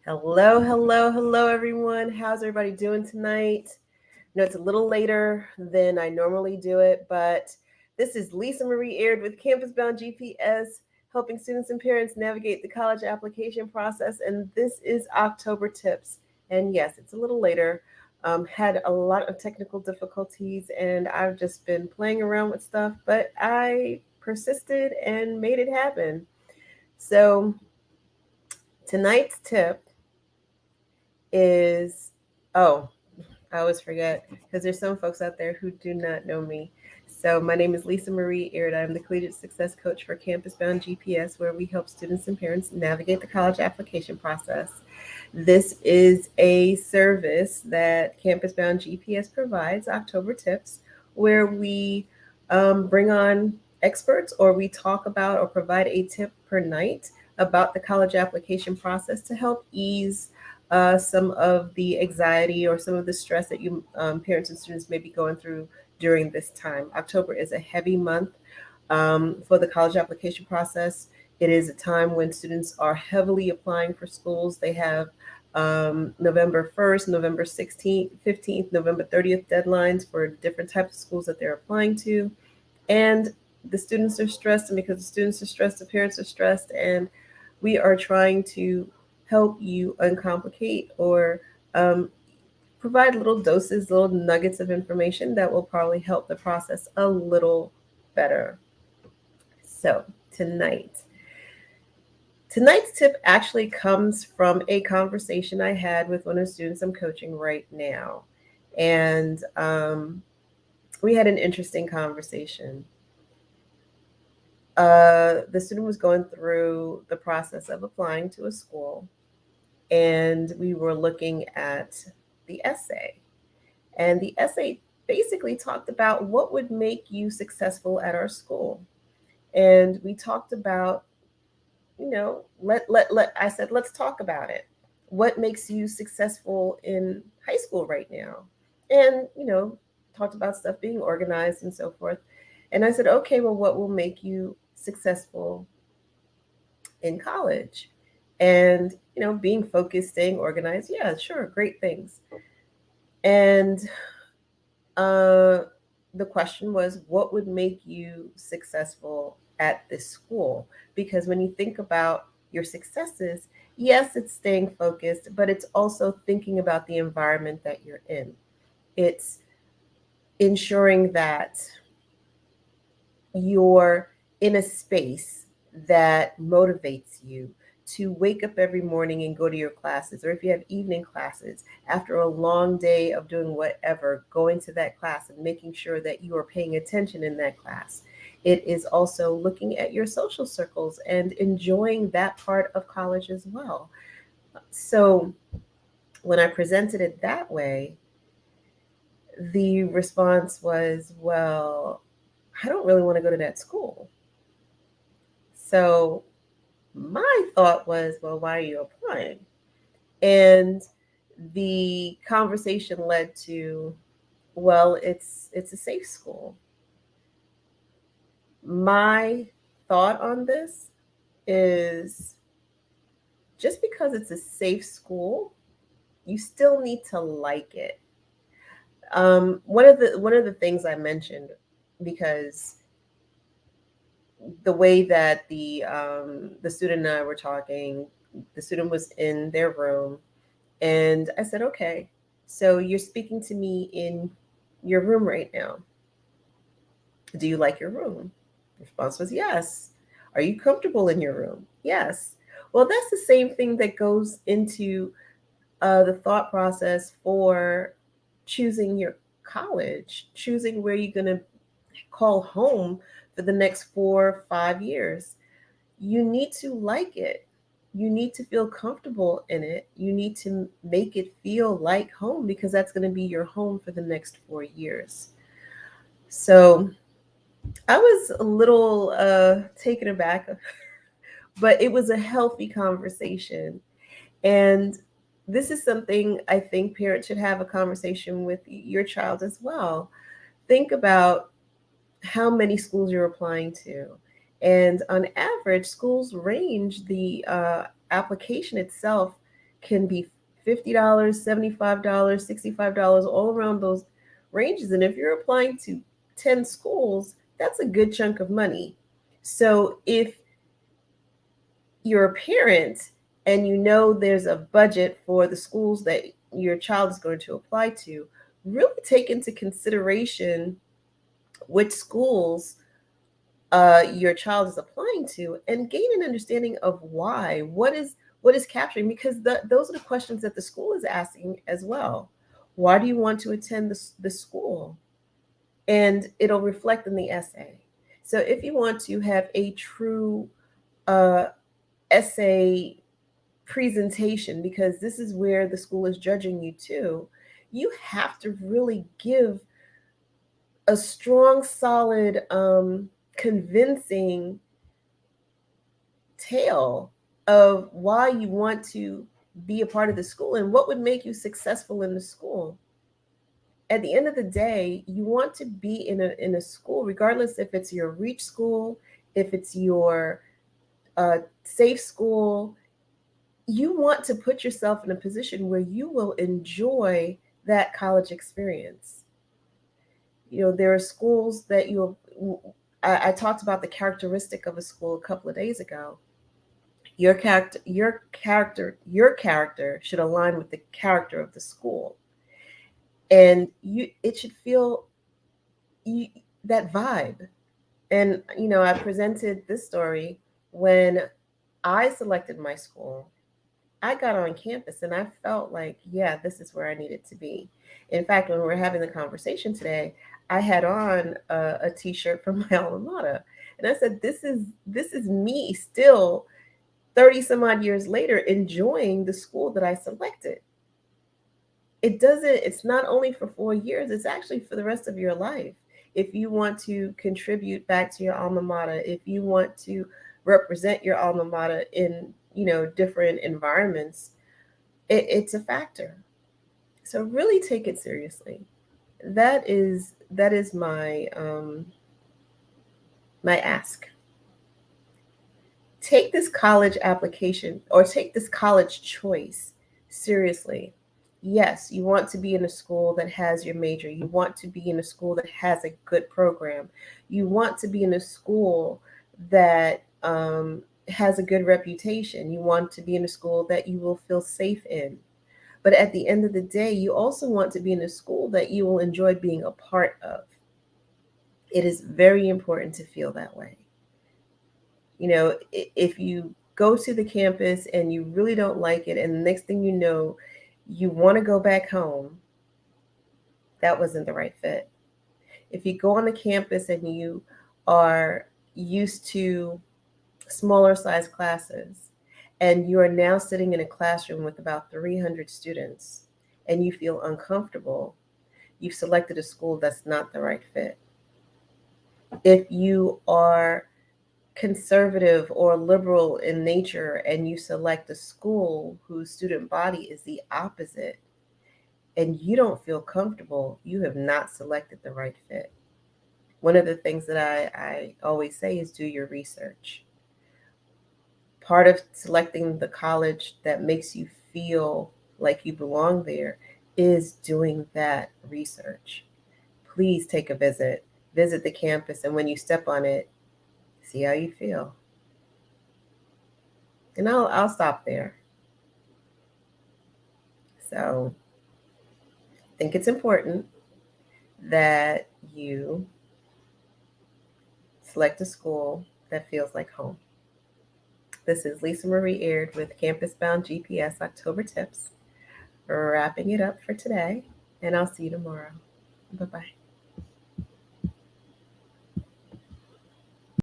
Hello, hello, hello, everyone. How's everybody doing tonight? I know it's a little later than I normally do it, but this is Lisa Marie Aird with Campus Bound GPS, helping students and parents navigate the college application process. And this is October Tips. And yes, it's a little later. Had a lot of technical difficulties, and I've just been playing around with stuff, but I persisted and made it happen. So, tonight's tip is oh, I always forget because there's some folks out there who do not know me. So my name is Lisa Marie Aird. I'm the Collegiate Success Coach for Campus Bound GPS, where we help students and parents navigate the college application process. This is a service that Campus Bound GPS provides, October Tips, where we bring on experts or we talk about or provide a tip per night about the college application process to help ease some of the anxiety or some of the stress that you parents and students may be going through during this time. October is a heavy month for the college application process. It is a time when students are heavily applying for schools. They have November 1st, November 16th, 15th, November 30th deadlines for different types of schools that they're applying to. And the students are stressed, and because the students are stressed, the parents are stressed, and we are trying to help you uncomplicate or um, provide little doses, little nuggets of information that will probably help the process a little better. So, tonight, tonight's tip actually comes from a conversation I had with one of the students I'm coaching right now. And we had an interesting conversation. The student was going through the process of applying to a school, and we were looking at the essay. And the essay basically talked about what would make you successful at our school. And we talked about, let I said, let's talk about it. What makes you successful in high school right now? And, talked about stuff being organized and so forth. And I said, okay, well, what will make you successful in college? And, being focused, staying organized. Yeah, sure, great things. And uh, the question was, what would make you successful at this school? Because when you think about your successes, yes, it's staying focused, but it's also thinking about the environment that you're in. It's ensuring that you're in a space that motivates you to wake up every morning and go to your classes, or if you have evening classes, after a long day of doing whatever, going to that class and making sure that you are paying attention in that class. It is also looking at your social circles and enjoying that part of college as well. So when I presented it that way, the response was, well, I don't really want to go to that school. So my thought was, well, why are you applying? And the conversation led to, well, it's a safe school. My thought on this is, just because it's a safe school, you still need to like it. One of the things I mentioned, because the way that the student and I were talking, the student was in their room, and I said, "Okay, so you're speaking to me in your room right now. Do you like your room?" The response was yes. Are you comfortable in your room? Yes. Well, that's the same thing that goes into the thought process for choosing your college, choosing where you're going to call home for the next 4 or 5 years. You need to like it. You need to feel comfortable in it. You need to make it feel like home, because that's going to be your home for the next 4 years. So I was a little taken aback, but it was a healthy conversation. And this is something I think parents should have a conversation with your child as well. Think about how many schools you're applying to. And on average, schools range the application itself can be $50, $75, $65, all around those ranges. And if you're applying to 10 schools, that's a good chunk of money. So if you're a parent and you know there's a budget for the schools that your child is going to apply to, really take into consideration which schools your child is applying to, and gain an understanding of why. What is capturing? Because those are the questions that the school is asking as well. Why do you want to attend the school? And it'll reflect in the essay. So if you want to have a true uh, essay presentation, because this is where the school is judging you too, you have to really give a strong, solid, convincing tale of why you want to be a part of the school and what would make you successful in the school. At the end of the day, you want to be in a school, regardless if it's your reach school, if it's your safe school. You want to put yourself in a position where you will enjoy that college experience. There are schools that I talked about the characteristic of a school a couple of days ago. Your character should align with the character of the school, and it should feel you, that vibe. And I presented this story when I selected my school. I got on campus and I felt like, yeah, this is where I needed to be. In fact, when we were having the conversation today, I had on a T-shirt from my alma mater, and I said, "This is me still, 30 some odd years later, enjoying the school that I selected." It's not only for 4 years; it's actually for the rest of your life. If you want to contribute back to your alma mater, if you want to represent your alma mater in different environments, it's a factor. So really take it seriously. That is my ask. Take this college application, or take this college choice seriously. Yes, you want to be in a school that has your major. You want to be in a school that has a good program. You want to be in a school that has a good reputation. You want to be in a school that you will feel safe in. But at the end of the day, you also want to be in a school that you will enjoy being a part of. It is very important to feel that way. If you go to the campus and you really don't like it, and the next thing you know, you want to go back home, that wasn't the right fit. If you go on the campus and you are used to smaller size classes, and you are now sitting in a classroom with about 300 students and you feel uncomfortable, you've selected a school that's not the right fit. If you are conservative or liberal in nature and you select a school whose student body is the opposite and you don't feel comfortable, you have not selected the right fit. One of the things that I always say is do your research. Part of selecting the college that makes you feel like you belong there is doing that research. Please take a visit the campus, and when you step on it, see how you feel. And I'll stop there. So I think it's important that you select a school that feels like home. This is Lisa Marie Aird with Campus Bound GPS October Tips, wrapping it up for today, and I'll see you tomorrow. Bye-bye.